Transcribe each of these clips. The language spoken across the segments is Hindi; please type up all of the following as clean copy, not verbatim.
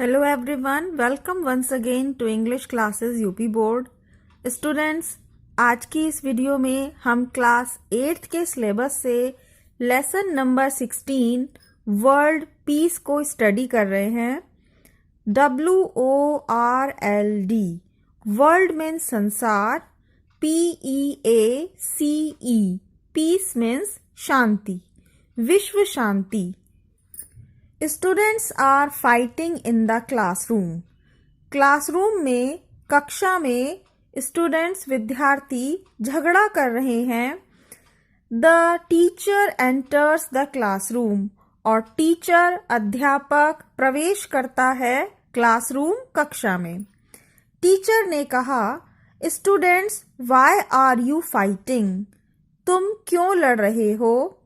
Hello everyone, welcome once again to English classes UP Board. Students, आज की इस वीडियो में हम क्लास 8th के सिलेबस से लेसन नंबर 16 वर्ल्ड पीस को स्टडी कर रहे हैं. WORLD वर्ल्ड मीन्स संसार, PEACE पीस मीन्स शांति, विश्व शांति. Students are fighting in the classroom. Classroom में, कक्षा में स्टूडेंट्स विद्यार्थी झगड़ा कर रहे हैं. The teacher enters the classroom और टीचर अध्यापक प्रवेश करता है क्लासरूम कक्षा में. टीचर ने कहा, students why are you fighting? तुम क्यों लड़ रहे हो?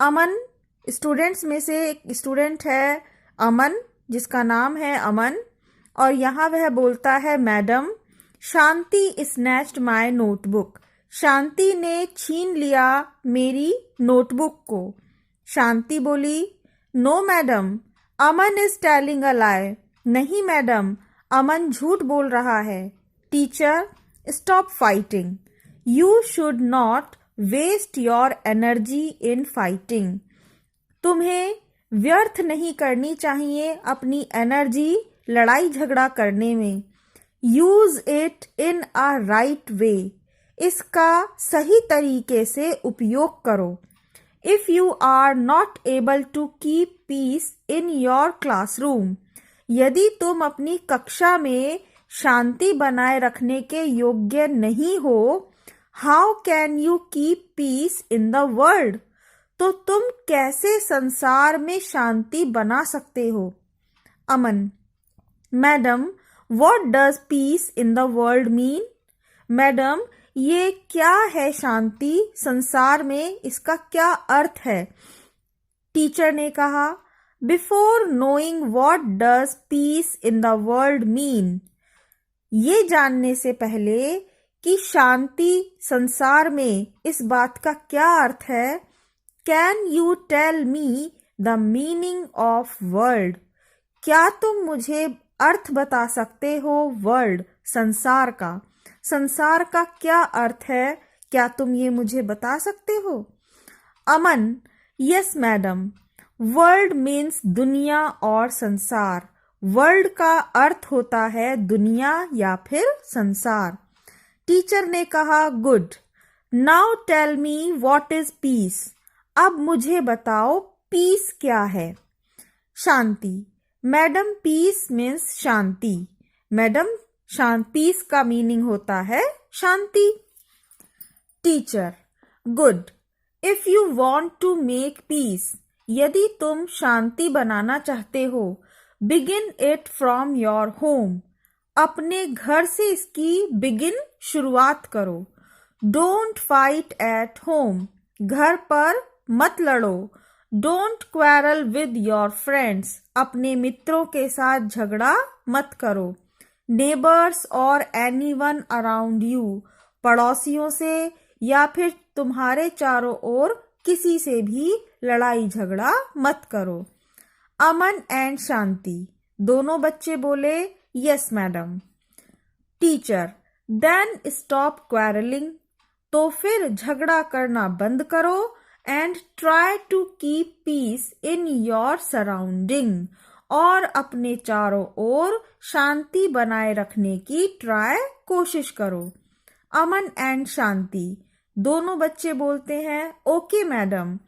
अमन, स्टूडेंट्स में से एक स्टूडेंट है अमन, जिसका नाम है अमन, और यहाँ वह बोलता है, madam Shanti snatched my notebook. Shanti ने छीन लिया मेरी नोटबुक को. शांति बोली, no madam, Aman is telling a lie. नहीं मैडम, अमन झूठ बोल रहा है. Teacher, stop fighting. You should not waste your energy in fighting. तुम्हें व्यर्थ नहीं करनी चाहिए अपनी एनर्जी लड़ाई झगड़ा करने में. Use it in a right way. इसका सही तरीके से उपयोग करो. If you are not able to keep peace in your classroom, यदि तुम अपनी कक्षा में शांति बनाए रखने के योग्य नहीं हो, how can you keep peace in the world? तो तुम कैसे संसार में शांति बना सकते हो? Aman, madam what does peace in the world mean? Madam, ये क्या है शांति संसार में, इसका क्या अर्थ है? टीचर ने कहा, before knowing what does peace in the world mean, ये जानने से पहले कि शांति संसार में इस बात का क्या अर्थ है, can you tell me the meaning of world? क्या तुम मुझे अर्थ बता सकते हो वर्ल्ड संसार का? संसार का क्या अर्थ है, क्या तुम ये मुझे बता सकते हो? अमन, यस मैडम, वर्ल्ड मीन्स दुनिया और संसार. वर्ल्ड का अर्थ होता है दुनिया या फिर संसार. टीचर ने कहा, good, now tell me what is peace. अब मुझे बताओ पीस क्या है? शांति, मैडम पीस मीन्स शांति. मैडम, पीस का मीनिंग होता है शांति. Teacher, good, if you want to make peace, यदि तुम शांति बनाना चाहते हो, begin it from your home, अपने घर से इसकी शुरुआत करो. डोंट फाइट एट होम, घर पर मत लड़ो. Don't quarrel with your friends, अपने मित्रों के साथ झगड़ा मत करो. नेबर्स और एनीवन अराउंड यू, पड़ोसियों से या फिर तुम्हारे चारों ओर किसी से भी लड़ाई झगड़ा मत करो. अमन एंड शांति दोनों बच्चे बोले, yes madam. Teacher, then stop quarrelling, तो फिर झगड़ा करना बंद करो. And try to keep peace in your surrounding, और अपने चारों ओर शांति बनाए रखने की कोशिश करो. अमन एंड शांति दोनों बच्चे बोलते हैं, okay madam,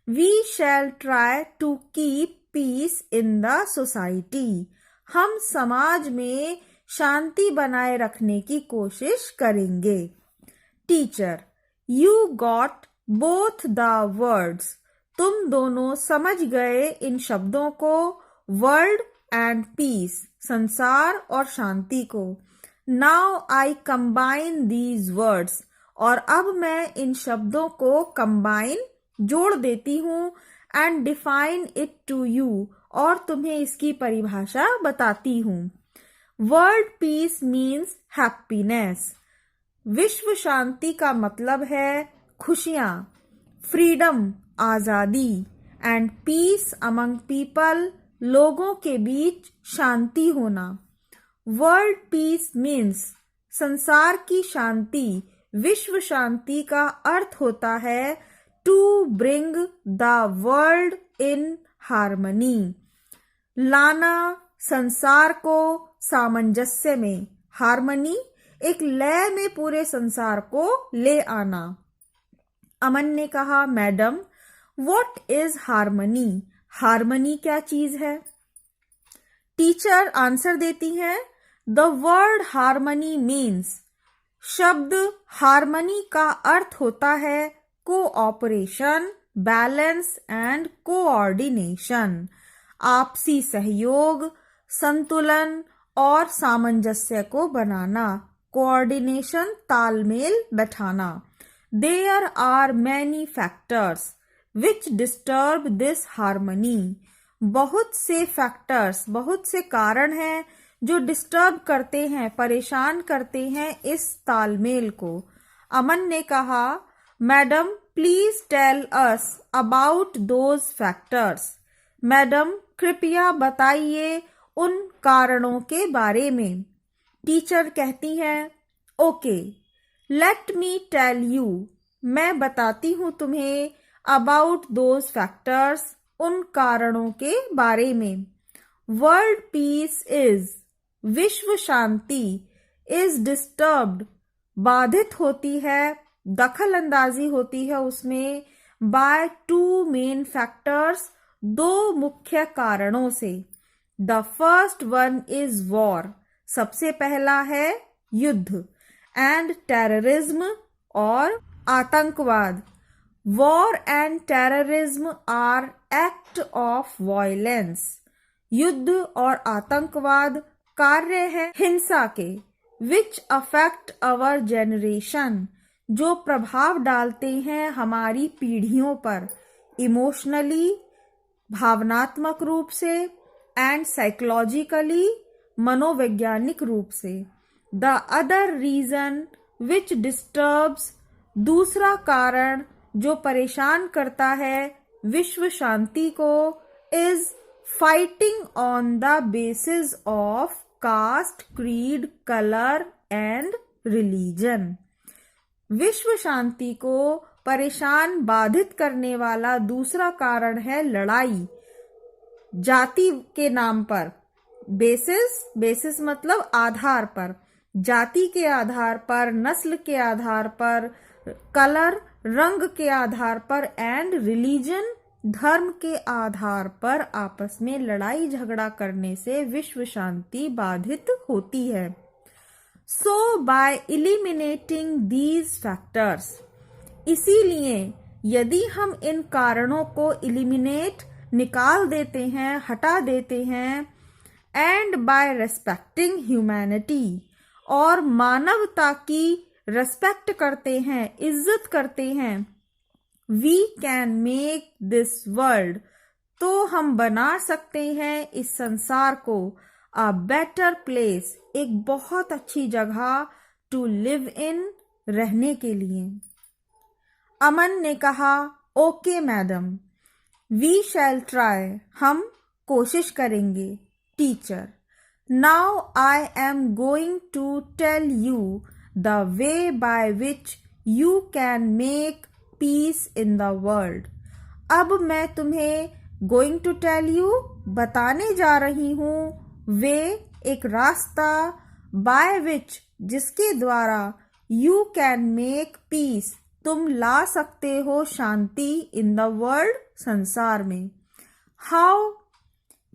we shall try to keep peace in the society. हम समाज में शांति बनाए रखने की कोशिश करेंगे. Teacher, you got both the words, तुम दोनों समझ गए इन शब्दों को, वर्ल्ड एंड पीस, संसार और शांति को. Now I combine these words, और अब मैं इन शब्दों को कंबाइन, जोड़ देती हूँ. And define it to you, और तुम्हें इसकी परिभाषा बताती हूँ. वर्ल्ड पीस मीन्स हैप्पीनेस, विश्व शांति का मतलब है खुशियाँ, फ्रीडम आज़ादी, एंड पीस अमंग पीपल लोगों के बीच शांति होना। वर्ल्ड पीस मीन्स संसार की शांति, विश्व शांति का अर्थ होता है to bring the world in harmony, लाना संसार को सामंजस्य में। हार्मनी एक लय में पूरे संसार को ले आना। अमन ने कहा, madam what is harmony? Harmony क्या चीज है? टीचर आंसर देती हैं, द वर्ड हार्मनी मीन्स, शब्द हार्मनी का अर्थ होता है कोऑपरेशन, बैलेंस एंड कोऑर्डिनेशन, आपसी सहयोग, संतुलन और सामंजस्य को बनाना। कोऑर्डिनेशन तालमेल बैठाना। There are many factors which disturb this harmony. बहुत से फैक्टर्स, बहुत से कारण हैं जो डिस्टर्ब करते हैं, परेशान करते हैं इस तालमेल को। अमन ने कहा, madam please tell us about those factors. Madam कृपया बताइए उन कारणों के बारे में। टीचर कहती हैं, okay let me tell you, मैं बताती हूँ तुम्हें अबाउट दोज फैक्टर्स, उन कारणों के बारे में। वर्ल्ड पीस इज, विश्व शांति, इज डिस्टर्ब्ड, बाधित होती है, दखल अंदाजी होती है उसमें, बाय टू मेन फैक्टर्स, दो मुख्य कारणों से। The first one is war, सबसे पहला है युद्ध, एंड टेररिज्म और आतंकवाद। War and terrorism are act of violence. युद्ध और आतंकवाद कार्य है हिंसा के, विच अफेक्ट अवर जेनरेशन, जो प्रभाव डालते हैं हमारी पीढ़ियों पर, इमोशनली, भावनात्मक रूप से, एंड साइकोलॉजिकली, मनोवैज्ञानिक रूप से। The other reason which disturbs, दूसरा कारण जो परेशान करता है विश्व शांति को, is fighting on the basis of caste, creed, colour and religion. विश्व शांति को परेशान, बाधित करने वाला दूसरा कारण है लड़ाई, जाति के नाम पर। बेसिस मतलब आधार पर, जाति के आधार पर, नस्ल के आधार पर, कलर रंग के आधार पर, एंड रिलीजन धर्म के आधार पर आपस में लड़ाई झगड़ा करने से विश्व शांति बाधित होती है। सो बाय एलिमिनेटिंग दीज फैक्टर्स, इसीलिए यदि हम इन कारणों को एलिमिनेट, निकाल देते हैं, हटा देते हैं, एंड बाय रेस्पेक्टिंग ह्यूमैनिटी, और मानवता की रेस्पेक्ट करते हैं, इज्जत करते हैं, we can make this world, तो हम बना सकते हैं इस संसार को, अ बेटर प्लेस, एक बहुत अच्छी जगह, टू लिव इन, रहने के लिए। अमन ने कहा, okay madam, we shall try, हम कोशिश करेंगे। Teacher, now I am going to tell you the way by which you can make peace in the world. अब मैं तुम्हें गोइंग टू टेल यू, बताने जा रही हूँ, वे एक रास्ता, बाय विच जिसके द्वारा, यू कैन मेक पीस तुम ला सकते हो शांति, इन द वर्ल्ड संसार में। How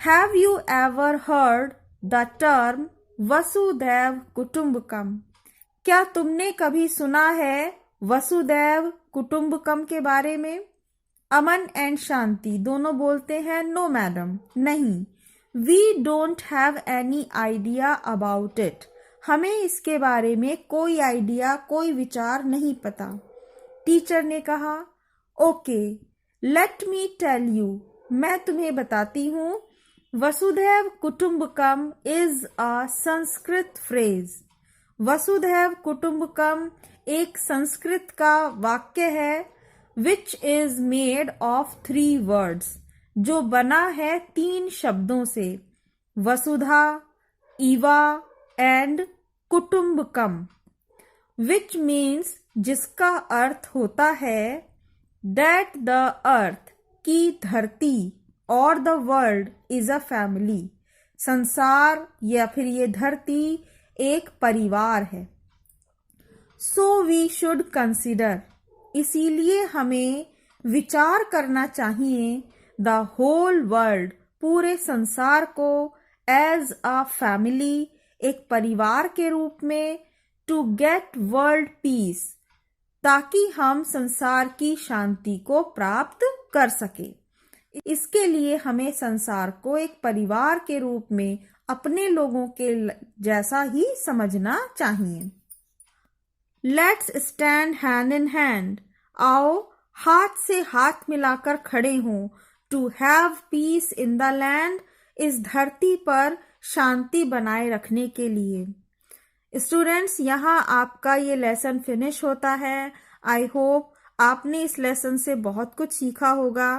have you ever heard the term वसुधैव कुटुंबकम? क्या तुमने कभी सुना है वसुधैव कुटुंबकम के बारे में? अमन एंड शांति दोनों बोलते हैं, नो मैडम, नहीं। We don't have any idea about it, हमें इसके बारे में कोई आइडिया, कोई विचार नहीं पता। टीचर ने कहा, okay let me tell you, मैं तुम्हें बताती हूँ। Vasudhaiva Kutumbakam is a Sanskrit phrase. वसुधैव कुटुंबकम एक संस्कृत का वाक्य है, which is made of 3 words, जो बना है 3 शब्दों से, Vasudha, eva and Kutumbakam, which means जिसका अर्थ होता है दैट द अर्थ की धरती और the world is a family, संसार या फिर ये धरती एक परिवार है। सो वी शुड कंसिडर, इसीलिए हमें विचार करना चाहिए द होल वर्ल्ड, पूरे संसार को एज अ फैमिली, एक परिवार के रूप में, टू गेट वर्ल्ड पीस, ताकि हम संसार की शांति को प्राप्त कर सके। इसके लिए हमें संसार को एक परिवार के रूप में अपने लोगों के जैसा ही समझना चाहिए। Let's stand hand in hand, आओ हाथ से हाथ मिलाकर खड़े हों, to have peace in the land, इस धरती पर शांति बनाए रखने के लिए। स्टूडेंट्स, यहाँ आपका ये लेसन फिनिश होता है। आई होप आपने इस लेसन से बहुत कुछ सीखा होगा।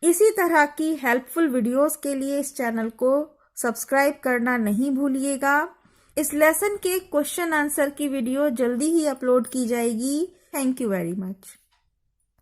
इसी तरह की हेल्पफुल वीडियोस के लिए इस चैनल को सब्सक्राइब करना नहीं भूलिएगा। इस लेसन के क्वेश्चन आंसर की वीडियो जल्दी ही अपलोड की जाएगी। Thank you very much.